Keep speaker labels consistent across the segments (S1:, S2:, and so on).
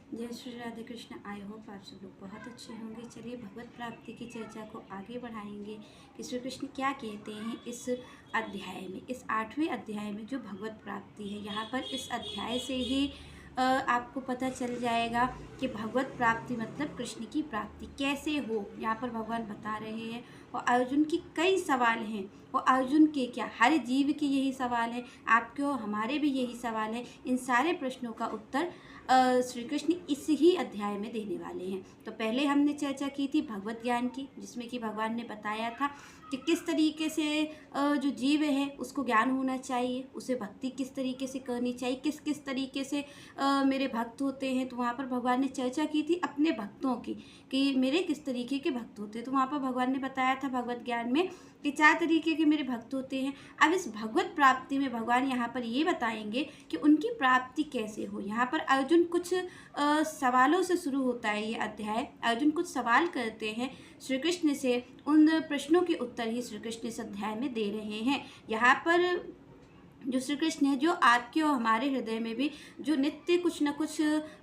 S1: जय Shri Radhe Krishna. I hope आप सब लोग बहुत अच्छे होंगे। चलिए भगवत प्राप्ति की चर्चा को आगे बढ़ाएंगे कि श्री कृष्ण क्या कहते हैं इस अध्याय में, इस 8वें अध्याय में जो भगवत प्राप्ति है। यहाँ पर इस अध्याय से ही आपको पता चल जाएगा कि भगवत प्राप्ति मतलब कृष्ण की प्राप्ति कैसे हो। यहाँ पर भगवान बता रहे हैं और अर्जुन की कई सवाल हैं और अर्जुन के क्या, हर जीव के यही सवाल है, आपके और हमारे भी यही सवाल है। इन सारे प्रश्नों का उत्तर श्री कृष्ण इस ही अध्याय में देने वाले हैं। तो पहले हमने चर्चा की थी भगवत ज्ञान की, जिसमें कि भगवान ने बताया था कि किस तरीके से जो जीव है उसको ज्ञान होना चाहिए, उसे भक्ति किस तरीके से करनी चाहिए, किस किस तरीके से मेरे भक्त होते हैं। तो वहाँ पर भगवान ने चर्चा की थी अपने भक्तों की कि मेरे किस तरीके के भक्त होते हैं। तो वहाँ पर भगवान ने बताया था भगवत ज्ञान में कि 4 तरीके के मेरे भक्त होते हैं। अब इस भगवत प्राप्ति में भगवान यहाँ पर ये बताएंगे कि उनकी प्राप्ति कैसे हो। यहाँ पर अर्जुन कुछ सवालों से शुरू होता है ये अध्याय। अर्जुन कुछ सवाल करते हैं श्री कृष्ण से, उन प्रश्नों के उत्तर ही श्री कृष्ण इस अध्याय में दे रहे हैं। यहाँ पर जो श्री कृष्ण है, जो आपके और हमारे हृदय में भी जो नित्य कुछ न कुछ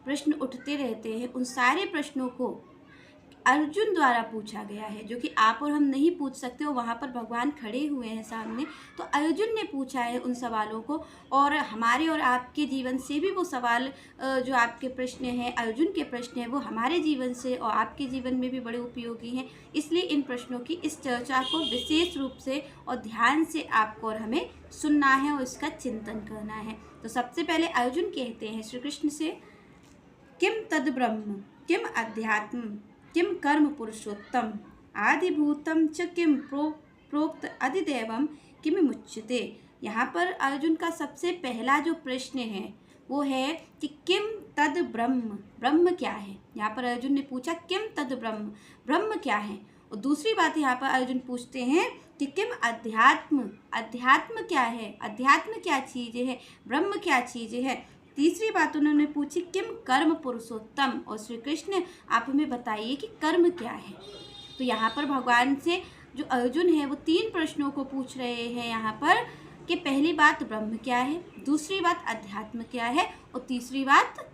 S1: प्रश्न उठते रहते हैं, उन सारे प्रश्नों को अर्जुन द्वारा पूछा गया है, जो कि आप और हम नहीं पूछ सकते। और वहाँ पर भगवान खड़े हुए हैं सामने, तो अर्जुन ने पूछा है उन सवालों को। और हमारे और आपके जीवन से भी वो सवाल, जो आपके प्रश्न हैं, अर्जुन के प्रश्न हैं, वो हमारे जीवन से और आपके जीवन में भी बड़े उपयोगी हैं। इसलिए इन प्रश्नों की इस चर्चा को विशेष रूप से और ध्यान से आपको और हमें सुनना है और इसका चिंतन करना है। तो सबसे पहले अर्जुन कहते हैं श्री कृष्ण से, किम तद ब्रह्म किम अध्यात्म किम कर्म पुरुषोत्तम आदिभूतम च किम प्रोक्त अधिदेवम किम मुच्यते। यहाँ पर अर्जुन का सबसे पहला जो प्रश्न है वो है कि किम तद ब्रह्म, ब्रह्म क्या है। यहाँ पर अर्जुन ने पूछा किम तद ब्रह्म, ब्रह्म क्या है। और दूसरी बात यहाँ पर अर्जुन पूछते हैं कि किम अध्यात्म, अध्यात्म क्या है, अध्यात्म क्या चीज़ है, ब्रह्म क्या चीज़ है। तीसरी बात उन्होंने पूछी किम कर्म पुरुषोत्तम, और श्री कृष्ण आप हमें बताइए कि कर्म क्या है। तो यहाँ पर भगवान से जो अर्जुन है वो 3 प्रश्नों को पूछ रहे हैं यहाँ पर कि पहली बात ब्रह्म क्या है, दूसरी बात अध्यात्म क्या है, और तीसरी बात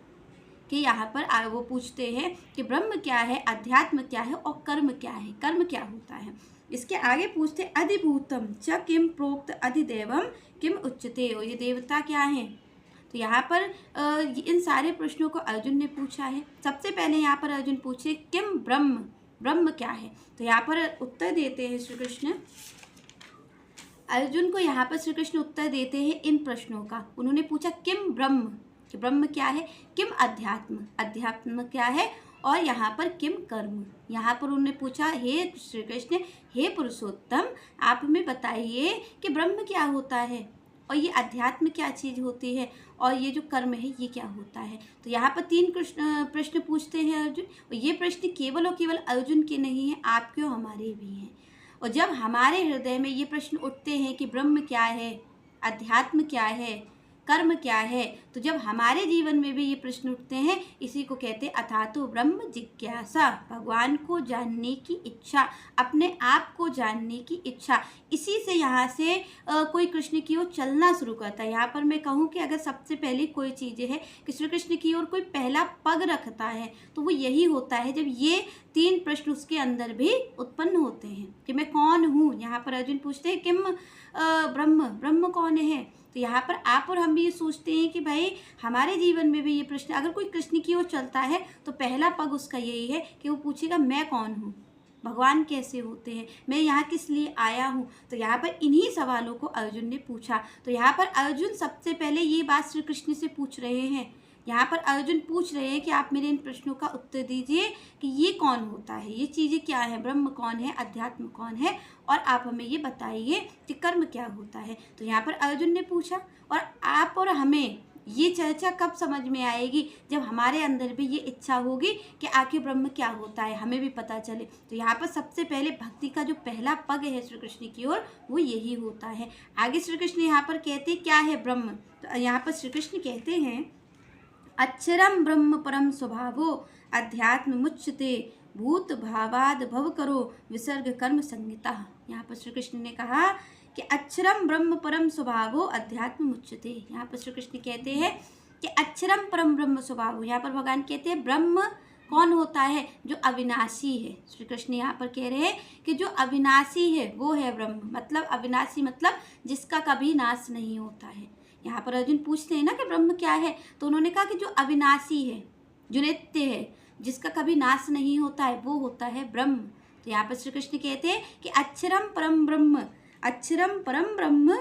S1: कि यहाँ पर वो पूछते हैं कि ब्रह्म क्या है, अध्यात्म क्या है और कर्म क्या है, कर्म क्या होता है। इसके आगे पूछते अधिभूतम च किम प्रोक्त अधिदेवम किम उच्चते, और ये देवता क्या हैं। तो यहाँ पर इन सारे प्रश्नों को अर्जुन ने पूछा है। सबसे पहले यहाँ पर अर्जुन पूछे किम ब्रह्म, ब्रह्म क्या है। तो यहाँ पर उत्तर देते हैं श्री कृष्ण, अर्जुन को यहाँ पर श्री कृष्ण उत्तर देते हैं इन प्रश्नों का। उन्होंने पूछा किम ब्रह्म, कि ब्रह्म क्या है, किम अध्यात्म, अध्यात्म क्या है, और यहाँ पर किम कर्म। यहाँ पर उन्होंने पूछा हे श्री कृष्ण, हे पुरुषोत्तम, आप हमें बताइए कि ब्रह्म क्या होता है और ये अध्यात्म क्या चीज़ होती है, और ये जो कर्म है ये क्या होता है। तो यहाँ पर 3 प्रश्न पूछते हैं अर्जुन, और ये प्रश्न केवल और केवल अर्जुन के नहीं हैं, आपके और हमारे भी हैं। और जब हमारे हृदय में ये प्रश्न उठते हैं कि ब्रह्म क्या है, अध्यात्म क्या है, कर्म क्या है, तो जब हमारे जीवन में भी ये प्रश्न उठते हैं, इसी को कहते हैं अथातो ब्रह्म जिज्ञासा, भगवान को जानने की इच्छा, अपने आप को जानने की इच्छा। इसी से यहाँ से कोई कृष्ण की ओर चलना शुरू करता है। यहाँ पर मैं कहूँ कि अगर सबसे पहली कोई चीज़ है कि श्री कृष्ण की ओर कोई पहला पग रखता है, तो वो यही होता है जब ये 3 प्रश्न उसके अंदर भी उत्पन्न होते हैं कि मैं कौन हूँ। यहाँ पर अर्जुन पूछते हैं किम ब्रह्म, ब्रह्म कौन है। तो यहाँ पर आप और हम भी ये सोचते हैं कि भाई हमारे जीवन में भी ये प्रश्न, अगर कोई कृष्ण की ओर चलता है तो पहला पग उसका यही है कि वो पूछेगा मैं कौन हूँ, भगवान कैसे होते हैं, मैं यहाँ किस लिए आया हूँ। तो यहाँ पर इन्हीं सवालों को अर्जुन ने पूछा। तो यहाँ पर अर्जुन सबसे पहले ये बात श्री कृष्ण से पूछ रहे हैं। यहाँ पर अर्जुन पूछ रहे हैं कि आप मेरे इन प्रश्नों का उत्तर दीजिए कि ये कौन होता है, ये चीज़ें क्या है, ब्रह्म कौन है, अध्यात्म कौन है, और आप हमें ये बताइए कि कर्म क्या होता है। तो यहाँ पर अर्जुन ने पूछा, और आप और हमें ये चर्चा कब समझ में आएगी, जब हमारे अंदर भी ये इच्छा होगी कि आखिर ब्रह्म क्या होता है, हमें भी पता चले। तो यहाँ पर सबसे पहले भक्ति का जो पहला पग है श्री कृष्ण की ओर, वो यही होता है। आगे श्री कृष्ण यहाँ पर कहते क्या है ब्रह्म। तो यहाँ पर श्री कृष्ण कहते हैं अक्षरम ब्रह्म परम स्वभावो अध्यात्म मुच्यते भूत भावाद भव करो विसर्ग कर्म संहिता। यहाँ पर श्री कृष्ण ने कहा कि अक्षरम ब्रह्म परम स्वभावो अध्यात्म मुच्यते। यहाँ पर श्री कृष्ण कहते हैं कि अक्षरम परम ब्रह्म स्वभाव। यहाँ पर भगवान कहते हैं ब्रह्म कौन होता है? जो अविनाशी है। श्री कृष्ण यहाँ पर कह रहे हैं कि जो अविनाशी है वो है ब्रह्म। मतलब अविनाशी मतलब जिसका कभी नाश नहीं होता है। यहाँ पर अर्जुन पूछते हैं ना कि ब्रह्म क्या है, तो उन्होंने कहा कि जो अविनाशी है, जो नित्य है, जिसका कभी नाश नहीं होता है, वो होता है ब्रह्म। तो यहाँ पर श्री कृष्ण कहते हैं कि अक्षरम परम ब्रह्म, अक्षरम परम ब्रह्म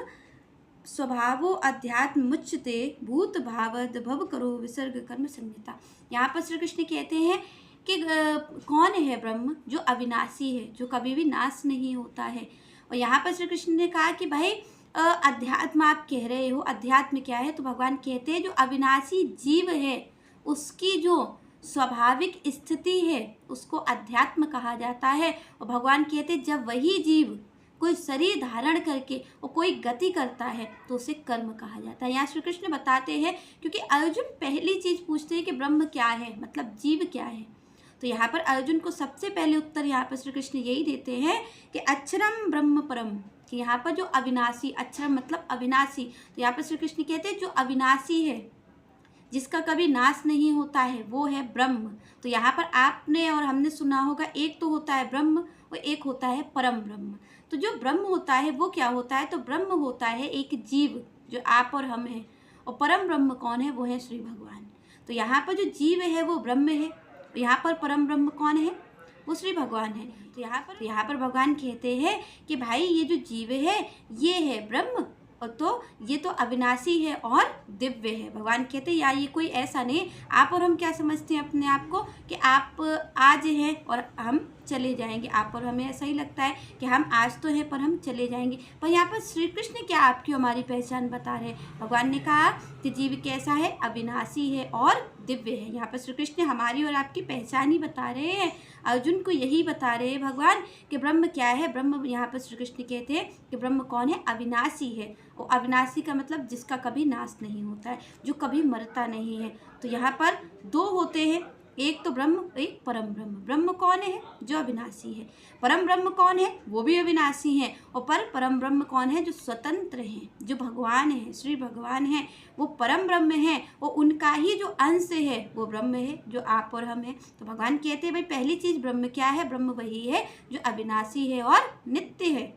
S1: स्वभावो अध्यात्म मुच्यते भूत भावद भव करो विसर्ग कर्म संहिता। यहाँ पर श्री कृष्ण कहते हैं कि कौन है ब्रह्म? जो अविनाशी है, जो कभी भी नाश नहीं होता है। और यहाँ पर श्री कृष्ण ने कहा कि भाई अध्यात्म आप कह रहे हो, अध्यात्म क्या है? तो भगवान कहते हैं जो अविनाशी जीव है उसकी जो स्वाभाविक स्थिति है उसको अध्यात्म कहा जाता है। और भगवान कहते हैं जब वही जीव कोई शरीर धारण करके और कोई गति करता है तो उसे कर्म कहा जाता है। यहाँ श्री कृष्ण बताते हैं, क्योंकि अर्जुन पहली चीज पूछते हैं कि ब्रह्म क्या है, मतलब जीव क्या है। तो यहाँ पर अर्जुन को सबसे पहले उत्तर यहाँ पर श्री कृष्ण यही देते हैं कि अक्षरम ब्रह्म परम, कि यहाँ पर जो अविनाशी, अक्षरम मतलब अविनाशी, तो यहाँ पर श्री कृष्ण कहते हैं जो अविनाशी है, जिसका कभी नाश नहीं होता है, वो है ब्रह्म। तो यहाँ पर आपने और हमने सुना होगा, एक तो होता है ब्रह्म और एक होता है परम ब्रह्म। तो जो ब्रह्म होता है वो क्या होता है? तो ब्रह्म होता है एक जीव जो आप और हम हैं, और परम ब्रह्म कौन है? वो है श्री भगवान। तो यहाँ पर जो जीव है वो ब्रह्म है, यहाँ पर परम ब्रह्म कौन है? वो श्री भगवान है। तो यहाँ पर भगवान कहते हैं कि भाई ये जो जीव है ये है ब्रह्म, और तो ये तो अविनाशी है और दिव्य है। भगवान कहते हैं या ये कोई ऐसा नहीं, आप और हम क्या समझते हैं अपने आप को कि आप आज हैं और हम चले जाएंगे। आप और हमें ऐसा ही लगता है कि हम आज तो हैं पर हम चले जाएंगे। पर यहाँ पर श्री कृष्ण क्या आपकी हमारी पहचान बता रहे हैं? भगवान ने कहा कि जीव कैसा है? अविनाशी है और दिव्य है। यहाँ पर श्री कृष्ण हमारी और आपकी पहचान ही बता रहे हैं, अर्जुन को यही बता रहे हैं भगवान कि ब्रह्म क्या है। ब्रह्म यहाँ पर श्री कृष्ण कहते हैं कि ब्रह्म कौन है? अविनाशी है। और अविनाशी का मतलब जिसका कभी नाश नहीं होता है, जो कभी मरता नहीं है। तो यहाँ पर दो होते हैं, एक तो ब्रह्म, एक परम ब्रह्म। ब्रह्म कौन है? जो अविनाशी है। परम ब्रह्म कौन है? वो भी अविनाशी है। और परम ब्रह्म कौन है? जो स्वतंत्र हैं, जो भगवान है, श्री भगवान है, वो परम ब्रह्म है। वो उनका ही जो अंश है वो ब्रह्म है, जो आप और हम हैं। तो भगवान कहते हैं भाई पहली चीज ब्रह्म क्या है? ब्रह्म वही है जो अविनाशी है और नित्य है।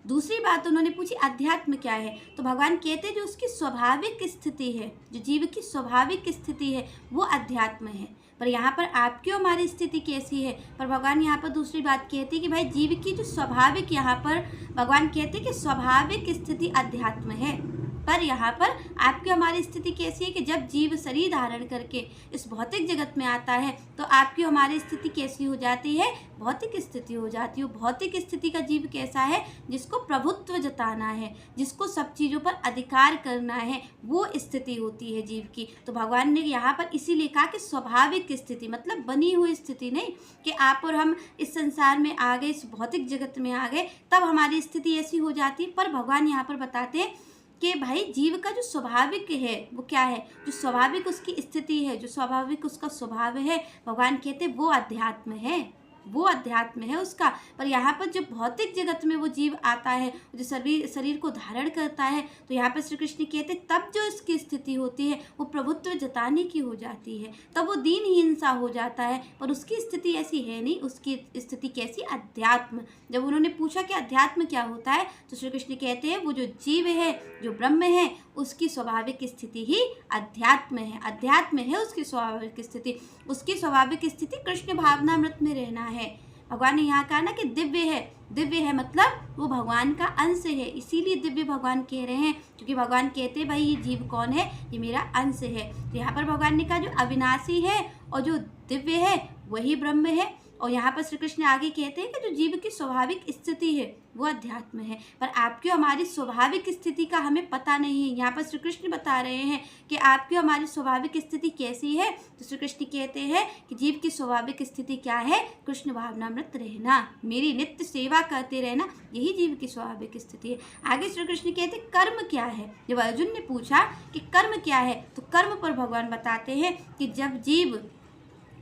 S1: दूसरी बात उन्होंने पूछी अध्यात्म क्या है? तो भगवान कहते हैं जो उसकी स्वाभाविक स्थिति है, जो जीव की स्वाभाविक स्थिति है वो अध्यात्म है। पर यहाँ पर आपकी और हमारी स्थिति कैसी है? पर भगवान यहाँ पर दूसरी बात कहती है कि भाई जीव की जो स्वाभाविक, यहाँ पर भगवान कहते हैं कि स्वाभाविक स्थिति अध्यात्म है। पर यहाँ पर आपकी हमारी स्थिति कैसी है कि जब जीव शरीर धारण करके इस भौतिक जगत में आता है तो आपकी हमारी स्थिति कैसी हो जाती है? भौतिक स्थिति हो जाती है। भौतिक स्थिति का जीव कैसा है? जिसको प्रभुत्व जताना है, जिसको सब चीज़ों पर अधिकार करना है, वो स्थिति होती है जीव की। तो भगवान ने यहाँ पर इसीलिए कहा कि स्वाभाविक स्थिति, मतलब बनी हुई स्थिति नहीं कि आप और हम इस संसार में आ गए, इस भौतिक जगत में आ गए तब हमारी स्थिति ऐसी हो जाती है। पर भगवान यहाँ पर बताते हैं कि भाई जीव का जो स्वाभाविक है वो क्या है? जो स्वाभाविक उसकी स्थिति है, जो स्वाभाविक उसका स्वभाव है, भगवान कहते हैं वो अध्यात्म है, वो अध्यात्म है उसका। पर यहाँ पर जो भौतिक जगत में वो जीव आता है, जो शरीर को धारण करता है, तो यहाँ पर श्री कृष्ण कहते हैं तब जो इसकी स्थिति होती है वो प्रभुत्व जताने की हो जाती है, तब वो दीनहीन सा हो जाता है। पर उसकी स्थिति ऐसी है नहीं, उसकी स्थिति कैसी? अध्यात्म। जब उन्होंने पूछा कि अध्यात्म क्या होता है तो श्री कृष्ण कहते हैं वो जो जीव है, जो ब्रह्म है, उसकी स्वाभाविक स्थिति ही अध्यात्म है। अध्यात्म है उसकी स्वाभाविक स्थिति। उसकी स्वाभाविक स्थिति कृष्ण भावनामृत में रहना है। भगवान ने यहाँ कहा ना कि दिव्य है। दिव्य है मतलब वो भगवान का अंश है, इसीलिए दिव्य भगवान कह रहे हैं, क्योंकि भगवान कहते हैं भाई ये जीव कौन है? ये मेरा अंश है। तो यहाँ पर भगवान ने कहा जो अविनाशी है और जो दिव्य है वही ब्रह्म है। और यहाँ पर श्री कृष्ण आगे कहते हैं कि जो जीव की स्वाभाविक स्थिति है वो अध्यात्म है। पर आपकी हमारी स्वाभाविक स्थिति का हमें पता नहीं है। यहाँ पर श्री कृष्ण बता रहे हैं कि आपकी हमारी स्वाभाविक स्थिति कैसी है। तो श्री कृष्ण कहते हैं कि जीव की स्वाभाविक स्थिति क्या है? कृष्ण भावनामृत रहना, मेरी नित्य सेवा करते रहना, यही जीव की स्वाभाविक स्थिति है। आगे श्री कृष्ण कहते हैं कर्म क्या है? जब अर्जुन ने पूछा कि कर्म क्या है तो कर्म पर भगवान बताते हैं कि जब जीव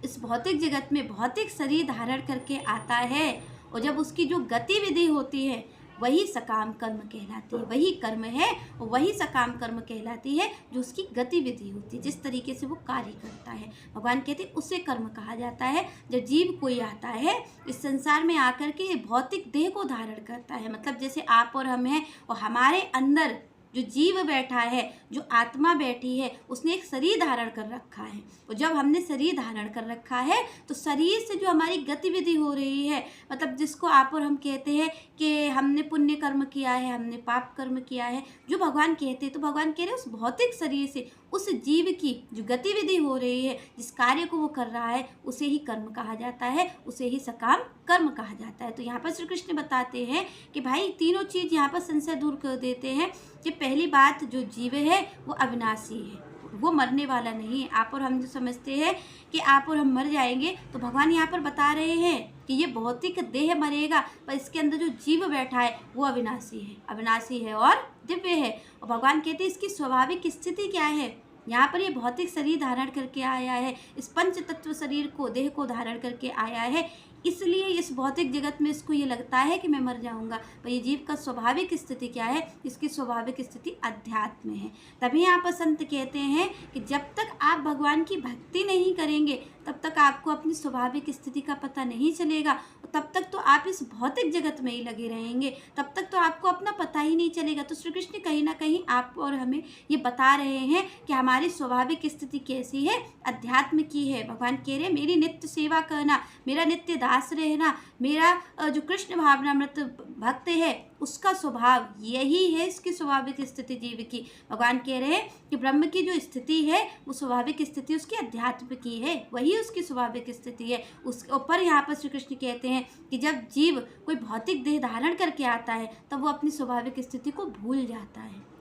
S1: इस भौतिक जगत में भौतिक शरीर धारण करके आता है और जब उसकी जो गतिविधि होती है वही सकाम कर्म कहलाती है। वही कर्म है और वही सकाम कर्म कहलाती है जो उसकी गतिविधि होती है, जिस तरीके से वो कार्य करता है। भगवान कहते हैं उसे कर्म कहा जाता है। जब जीव कोई आता है इस संसार में आकर के भौतिक देह को धारण करता है, मतलब जैसे आप और हम हैं और हमारे अंदर जो जीव बैठा है, जो आत्मा बैठी है, उसने एक शरीर धारण कर रखा है। और जब हमने शरीर धारण कर रखा है तो शरीर से जो हमारी गतिविधि हो रही है, मतलब जिसको आप और हम कहते हैं कि हमने पुण्य कर्म किया है, हमने पाप कर्म किया है, जो भगवान कहते हैं, तो भगवान कह रहे हैं उस भौतिक शरीर से उस जीव की जो गतिविधि हो रही है, जिस कार्य को वो कर रहा है, उसे ही कर्म कहा जाता है, उसे ही सकाम कर्म कहा जाता है। तो यहाँ पर श्री कृष्ण बताते हैं कि भाई तीनों चीज़ यहाँ पर संशय दूर कर देते हैं कि पहली बात, जो जीव है वो अविनाशी है, वो मरने वाला नहीं है। आप और हम जो समझते हैं कि आप और हम मर जाएंगे, तो भगवान यहाँ पर बता रहे हैं कि ये भौतिक देह मरेगा, पर इसके अंदर जो जीव बैठा है वो अविनाशी है और दिव्य है। और भगवान कहते हैं इसकी स्वाभाविक स्थिति क्या है। यहाँ पर ये भौतिक शरीर धारण करके आया है, इस पंच तत्व शरीर को, देह को धारण करके आया है, इसलिए इस भौतिक जगत में इसको ये लगता है कि मैं मर जाऊंगा। पर ये जीव का स्वाभाविक स्थिति क्या है, इसकी स्वाभाविक स्थिति अध्यात्म है। तभी यहाँ पर संत कहते हैं कि जब तक आप भगवान की भक्ति नहीं करेंगे तब तक आपको अपनी स्वाभाविक स्थिति का पता नहीं चलेगा, और तब तक तो आप इस भौतिक जगत में ही लगे रहेंगे, तब तक तो आपको अपना पता ही नहीं चलेगा। तो श्री कृष्ण कहीं ना कहीं आप और हमें ये बता रहे हैं कि हमारी स्वाभाविक स्थिति कैसी है, अध्यात्म की है। भगवान कह रहे हैं मेरी नित्य सेवा करना, मेरा नित्य दास रहना, मेरा जो कृष्ण भावनामृत भक्त है उसका स्वभाव यही है, इसकी स्वाभाविक स्थिति जीव की। भगवान कह रहे हैं कि ब्रह्म की जो स्थिति है वो स्वाभाविक स्थिति उसकी अध्यात्म की है, वही उसकी स्वाभाविक स्थिति है। उसके ऊपर यहाँ पर श्री कृष्ण कहते हैं कि जब जीव कोई भौतिक देह धारण करके आता है तब वो अपनी स्वाभाविक स्थिति को भूल जाता है।